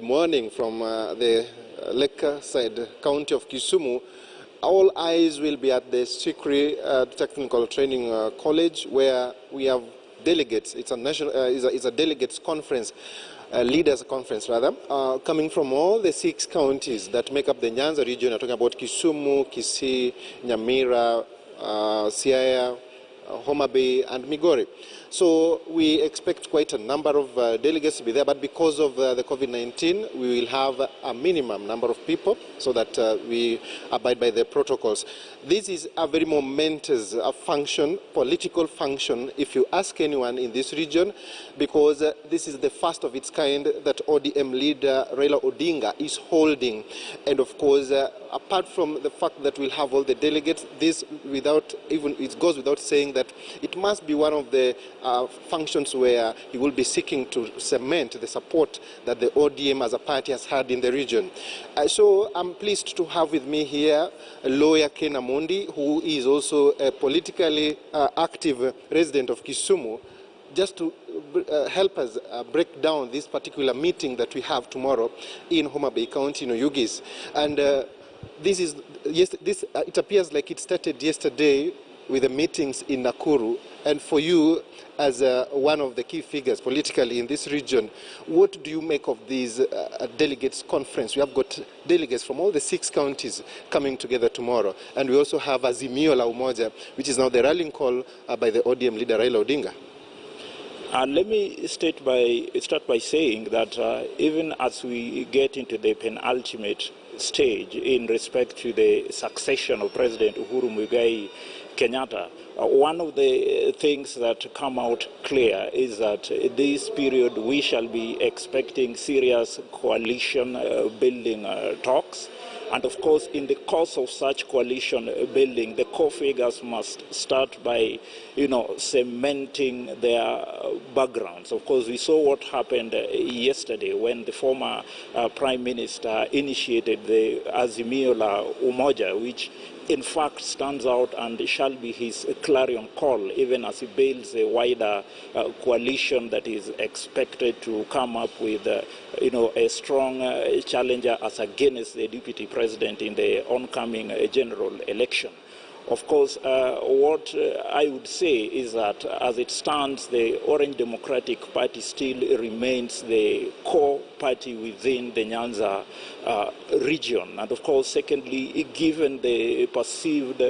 morning from the lakeside county of Kisumu. All eyes will be at the Sikri Technical Training College, where we have delegates. It's a national, it's a delegates conference, leaders conference rather, coming from all the 6 counties that make up the Nyanza region. I'm talking about Kisumu, Kisii, Nyamira, Siaya, Homa Bay, and Migori. So we expect quite a number of delegates to be there, but because of the COVID-19, we will have a minimum number of people so that we abide by the protocols. This is a very momentous function, political function, if you ask anyone in this region, because this is the first of its kind that ODM leader Raila Odinga is holding. And of course, apart from the fact that we'll have all the delegates, this it goes without saying that it must be one of the functions where he will be seeking to cement the support that the ODM as a party has had in the region. So I'm pleased to have with me here lawyer Ken Amondi, who is also a politically active resident of Kisumu, just to help us break down this particular meeting that we have tomorrow in Homa Bay County, Oyugis. And it appears like it started yesterday with the meetings in Nakuru. And for you, as one of the key figures politically in this region, what do you make of these delegates conference? We have got delegates from all the 6 counties coming together tomorrow. And we also have Azimio la Umoja, which is now the rallying call by the ODM leader Raila Odinga. Let me start by saying that even as we get into the penultimate stage in respect to the succession of President Uhuru Muigai Kenyatta, one of the things that come out clear is that this period we shall be expecting serious coalition building talks. And of course, in the course of such coalition building, the core figures must start by, cementing their backgrounds. Of course, we saw what happened yesterday when the former Prime Minister initiated the Azimio la Umoja, which in fact stands out and shall be his clarion call, even as he builds a wider coalition that is expected to come up with a strong challenger as against the deputy president in the oncoming general election. Of course, what I would say is that as it stands, the Orange Democratic Party still remains the core party within the Nyanza region. And of course, secondly, given the perceived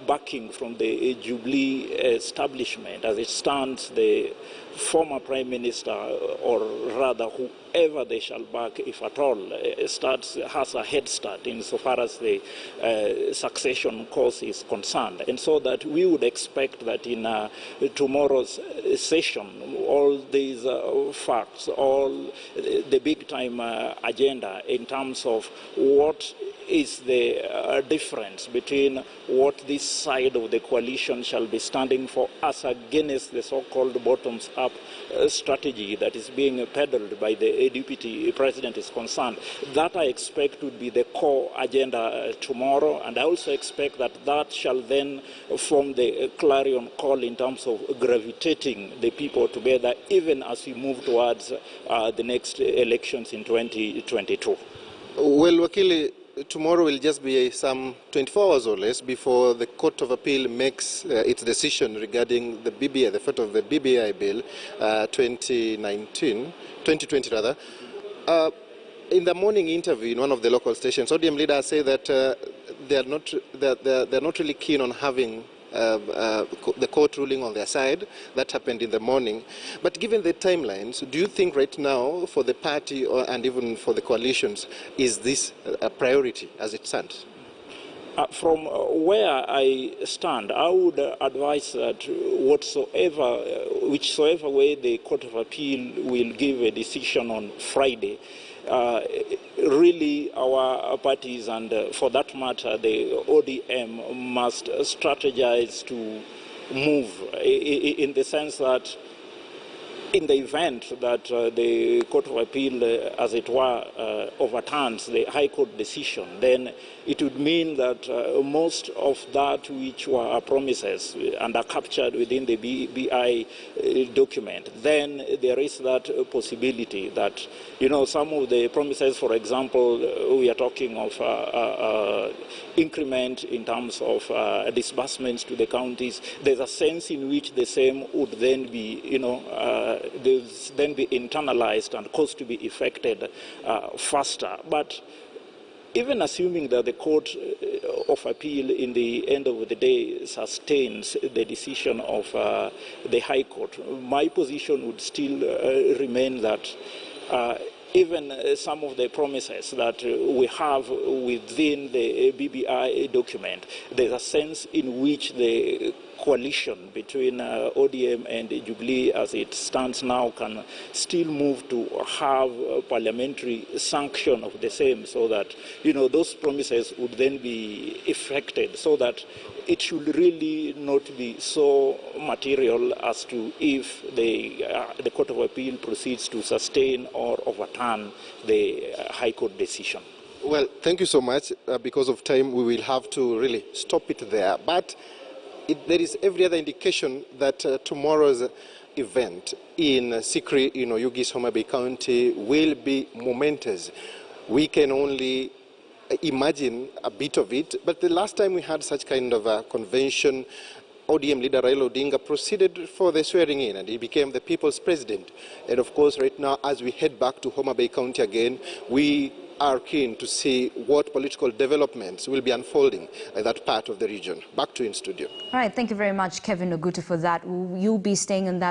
backing from the Jubilee establishment, as it stands, the former Prime Minister, or rather whoever they shall back, if at all, has a head start insofar as the succession course is concerned. And so that we would expect that in tomorrow's session, all these facts, all the big-time agenda in terms of what is the difference between what this side of the coalition shall be standing for as against the so-called bottoms-up strategy that is being peddled by the deputy president is concerned. That I expect would be the core agenda tomorrow, and I also expect that that shall then form the clarion call in terms of gravitating the people together, even as we move towards the next elections in 2022. Well, Wakili, tomorrow will just be some 24 hours or less before the Court of Appeal makes its decision regarding the BBI, the fate of the BBI bill 2020 rather. In the morning interview in one of the local stations, ODM leaders say that they're not really keen on having the court ruling on their side. That happened in the morning. But given the timelines, do you think right now for the party and even for the coalitions, is this a priority as it stands? From where I stand, I would advise that whichsoever way the Court of Appeal will give a decision on Friday, really our parties and for that matter the ODM must strategize to move in the sense that in the event that the Court of Appeal, as it were, overturns the High Court decision, then it would mean that most of that which were promises and are captured within the BI document, then there is that possibility that, some of the promises, for example, we are talking of increment in terms of disbursements to the counties. There's a sense in which the same would then be, then be internalized and caused to be effected faster. But even assuming that the Court of Appeal in the end of the day sustains the decision of the High Court, my position would still remain that even some of the promises that we have within the BBI document, there's a sense in which the coalition between ODM and Jubilee as it stands now can still move to have parliamentary sanction of the same, so that those promises would then be effected, so that it should really not be so material as to if the Court of Appeal proceeds to sustain or overturn the High Court decision. Well, thank you so much. Because of time, we will have to really stop it there. But there is every other indication that tomorrow's event in Sikri, Yugis, Homa Bay County, will be momentous. We can only imagine a bit of it, but the last time we had such kind of a convention, ODM leader Raila Odinga proceeded for the swearing in and he became the people's president. And of course, right now, as we head back to Homa Bay County again, we are keen to see what political developments will be unfolding in that part of the region. Back to you in studio. All right, thank you very much, Kevin Ogutu, for that. You'll be staying in that